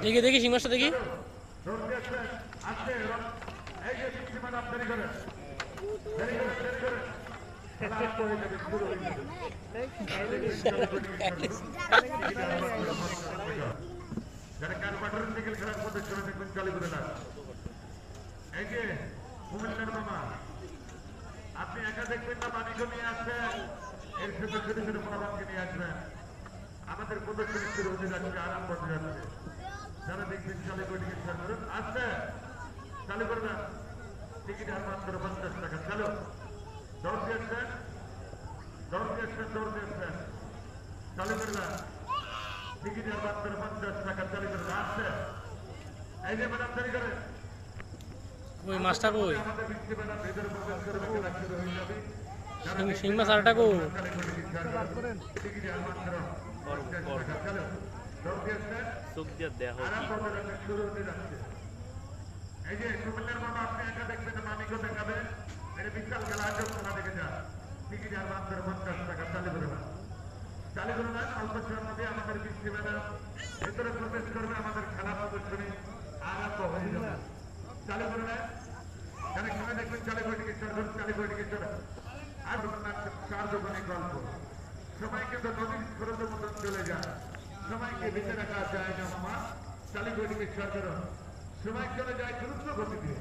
দেখি দেখি সিংহাসটা দেখি। যারা কারবাটার সাইকেল খেলার মধ্যে চলে দেখবেন চালু করে না। এই যে কুমিল্লার মামা, আপনি একা দেখবেন না, মানিকও নিয়ে আসবেন, এর সাথে ছোট ছোট প্রভাবকে নিয়ে আসবেন। আমাদের প্রদর্শনী শুরু হতে যাচ্ছে, আরাম করতে যাচ্ছে। যারা দেখবেন চালু করে টিকিট করুন, আসবে চালু করবেন। টিকিট আর মাত্র 50 টাকা। চালু দৌড় দিয়েছেন, দৌড় দিয়েছেন, দৌড় দিয়েছেন, চালু করবেন। টিকিট আর মাত্র 50 টাকা। চালু করবেন। আসছে এই যে ম্যাডাম চালু করে। ওই মাছটা কই? আমাদের বৃষ্টি ম্যাডাম ভেতরে প্রবেশ করে খেলা শুরু হয়ে যাবে। শিং মাছ আরটা কো? টিকিট আর মাত্র 50 টাকা। চালু দৌড় দিয়েছেন, চোখ দিয়ে দেহ আরাম করতে শুরু হতে যাচ্ছে। এই যে কুমিল্লার মামা, আপনি একা দেখবেন না, মামিকেও দেখাবেন। এটা বিশাল খেলা, আজব খেলা দেখে যান। টিকিট আর মাত্র 50 টাকা। চালু করে না, চালু করে না। অল্প সময়ের মধ্যে আমাদের বৃষ্টি ম্যাডাম ভেতরে প্রবেশ করবে। আমাদের খেলা প্রদর্শনী আরম্ভ হয়ে যাবে। চালু করে না, যারা খেলা দেখবেন চালু করে টিকিট চলে, চালু করে টিকিট চলে। আর 4 দোকানে গল্প, সবাইকে তো নদীর স্রোতের মতন চলে যায়, সবাইকে বেঁচে রাখা যায় না মামা। চালু করে টিকিট সরকার সবাই চলে যায় দ্রুত গতিতে।